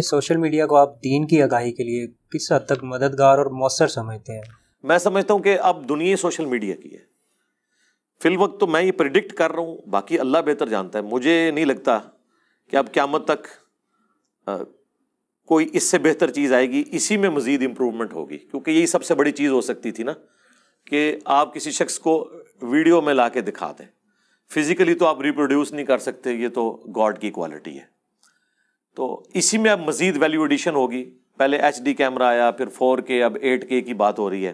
Social media کو آپ دین کی آگاہی کے لیے کس حد تک مددگار اور مؤثر سمجھتے ہیں؟ میں سمجھتا ہوں کہ اب دنیا سوشل میڈیا کی ہے فی الوقت، تو میں یہ پریڈکٹ کر رہا ہوں، باقی اللہ بہتر جانتا ہے. مجھے نہیں لگتا کہ اب قیامت تک کوئی اس سے بہتر چیز آئے گی، اسی میں مزید امپروومنٹ ہوگی، کیونکہ یہی سب سے بڑی چیز ہو سکتی تھی نا کہ آپ کسی شخص کو ویڈیو میں لا کے دکھا دیں. فزیکلی تو آپ ریپروڈیوس نہیں کر سکتے، یہ تو گاڈ کی کوالٹی ہے. تو اسی میں اب مزید ویلیو ایڈیشن ہوگی. پہلے ایچ ڈی کیمرہ آیا، پھر 4K، اب 8K کی بات ہو رہی ہے.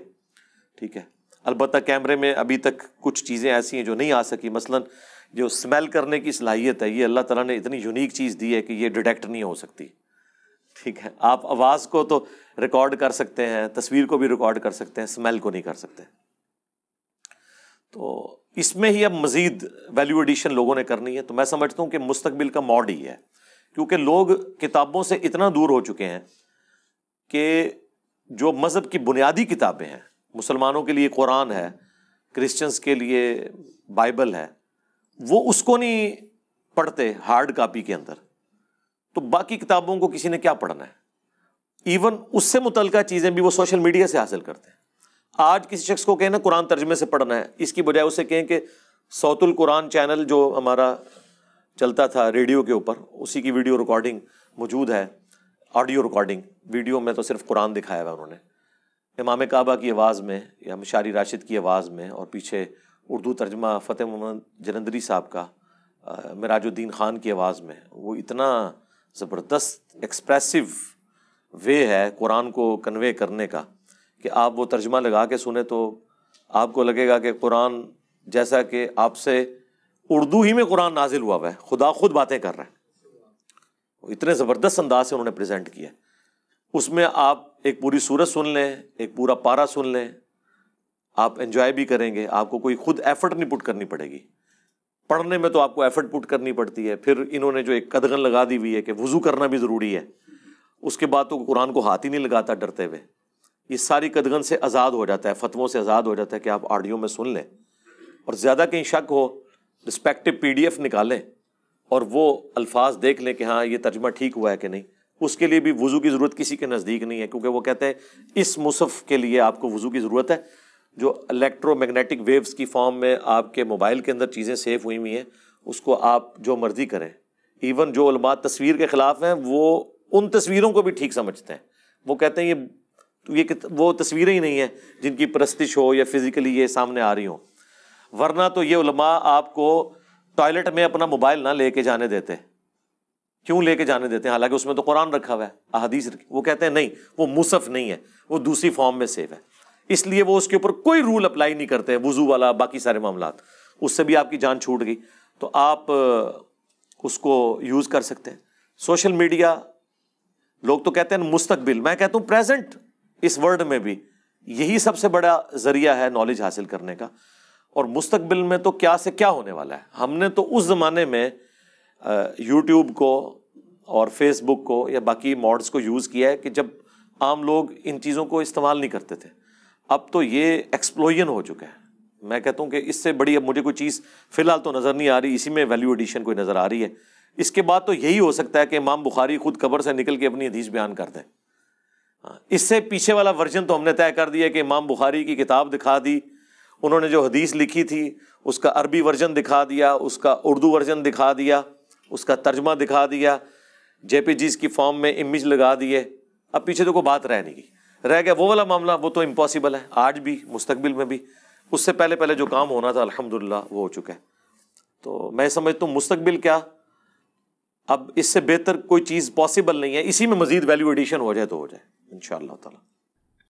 ٹھیک ہے، البتہ کیمرے میں ابھی تک کچھ چیزیں ایسی ہیں جو نہیں آ سکی. مثلا جو اسمیل کرنے کی صلاحیت ہے، یہ اللہ تعالیٰ نے اتنی یونیک چیز دی ہے کہ یہ ڈیٹیکٹ نہیں ہو سکتی. ٹھیک ہے، آپ آواز کو تو ریکارڈ کر سکتے ہیں، تصویر کو بھی ریکارڈ کر سکتے ہیں، اسمیل کو نہیں کر سکتے. تو اس میں ہی اب مزید ویلیو ایڈیشن لوگوں نے کرنی ہے. تو میں سمجھتا ہوں کہ مستقبل کا موڈ ہی ہے، کیونکہ لوگ کتابوں سے اتنا دور ہو چکے ہیں کہ جو مذہب کی بنیادی کتابیں ہیں، مسلمانوں کے لیے قرآن ہے، کرسچنس کے لیے بائبل ہے، وہ اس کو نہیں پڑھتے ہارڈ کاپی کے اندر. تو باقی کتابوں کو کسی نے کیا پڑھنا ہے؟ ایون اس سے متعلقہ چیزیں بھی وہ سوشل میڈیا سے حاصل کرتے ہیں. آج کسی شخص کو کہیں نا قرآن ترجمے سے پڑھنا ہے، اس کی بجائے اسے کہیں کہ صوت القرآن چینل جو ہمارا چلتا تھا ریڈیو کے اوپر، اسی کی ویڈیو ریکارڈنگ موجود ہے، آڈیو ریکارڈنگ. ویڈیو میں تو صرف قرآن دکھایا ہوا انہوں نے، امام کعبہ کی آواز میں یا مشاری راشد کی آواز میں، اور پیچھے اردو ترجمہ فتح محمد جلندری صاحب کا معراج الدین خان کی آواز میں. وہ اتنا زبردست ایکسپریسو وے ہے قرآن کو کنوے کرنے کا کہ آپ وہ ترجمہ لگا کے سنیں تو آپ کو لگے گا کہ قرآن جیسا کہ آپ سے اردو ہی میں قرآن نازل ہوا ہے، خدا خود باتیں کر رہا ہے. وہ اتنے زبردست انداز سے انہوں نے پریزنٹ کیا. اس میں آپ ایک پوری سورت سن لیں، ایک پورا پارا سن لیں، آپ انجوائے بھی کریں گے. آپ کو کوئی خود ایفرٹ نہیں پٹ کرنی پڑے گی. پڑھنے میں تو آپ کو ایفرٹ پٹ کرنی پڑتی ہے. پھر انہوں نے جو ایک قدغن لگا دی ہوئی ہے کہ وضو کرنا بھی ضروری ہے، اس کے بعد تو قرآن کو ہاتھ ہی نہیں لگاتا ڈرتے ہوئے. یہ ساری قدغن سے آزاد ہو جاتا ہے، فتووں سے آزاد ہو جاتا ہے کہ آپ آڈیو میں سن لیں. اور زیادہ کہیں شک ہو، رسپیکٹو PDF نکالیں اور وہ الفاظ دیکھ لیں کہ ہاں یہ ترجمہ ٹھیک ہوا ہے کہ نہیں. اس کے لیے بھی وضو کی ضرورت کسی کے نزدیک نہیں ہے، کیونکہ وہ کہتے ہیں اس مصحف کے لیے آپ کو وضو کی ضرورت ہے. جو الیکٹرو میگنیٹک ویوز کی فارم میں آپ کے موبائل کے اندر چیزیں سیو ہوئی ہوئی ہیں، اس کو آپ جو مرضی کریں. ایون جو علماء تصویر کے خلاف ہیں، وہ ان تصویروں کو بھی ٹھیک سمجھتے ہیں. وہ کہتے ہیں یہ وہ تصویریں ہی نہیں ہیں جن کی پرستش ہو یا فزیکلی یہ سامنے آ رہی ہوں. ورنہ تو یہ علماء آپ کو ٹوائلٹ میں اپنا موبائل نہ لے کے جانے دیتے. کیوں لے کے جانے دیتے ہیں؟ حالانکہ اس میں تو قرآن رکھا ہوا ہے، احادیث رکھی. وہ کہتے ہیں نہیں، وہ مصحف نہیں ہے، وہ دوسری فارم میں سیو ہے، اس لیے وہ اس کے اوپر کوئی رول اپلائی نہیں کرتے، وضو والا باقی سارے معاملات. اس سے بھی آپ کی جان چھوٹ گئی تو آپ اس کو یوز کر سکتے ہیں. سوشل میڈیا لوگ تو کہتے ہیں مستقبل، میں کہتا ہوں پریزنٹ. اس ورلڈ میں بھی یہی سب سے بڑا ذریعہ ہے نالج حاصل کرنے کا. اور مستقبل میں تو کیا سے کیا ہونے والا ہے. ہم نے تو اس زمانے میں یوٹیوب کو اور فیس بک کو یا باقی موڈز کو یوز کیا ہے کہ جب عام لوگ ان چیزوں کو استعمال نہیں کرتے تھے. اب تو یہ ایکسپلوژن ہو چکا ہے. میں کہتا ہوں کہ اس سے بڑی اب مجھے کوئی چیز فی الحال تو نظر نہیں آ رہی. اسی میں ویلیو ایڈیشن کوئی نظر آ رہی ہے. اس کے بعد تو یہی ہو سکتا ہے کہ امام بخاری خود قبر سے نکل کے اپنی حدیث بیان کر دیں. اس سے پیچھے والا ورژن تو ہم نے طے کر دیا کہ امام بخاری کی کتاب دکھا دی، انہوں نے جو حدیث لکھی تھی اس کا عربی ورژن دکھا دیا، اس کا اردو ورژن دکھا دیا، اس کا ترجمہ دکھا دیا، JPGs کی فارم میں امیج لگا دیے. اب پیچھے تو کوئی بات رہ نہیں گئی. رہ گیا وہ والا معاملہ، وہ تو امپاسبل ہے آج بھی، مستقبل میں بھی. اس سے پہلے جو کام ہونا تھا الحمدللہ وہ ہو چکا ہے. تو میں سمجھتا ہوں مستقبل کیا، اب اس سے بہتر کوئی چیز پاسبل نہیں ہے. اسی میں مزید ویلیو ایڈیشن ہو جائے تو ہو جائے انشاءاللہ تعالی.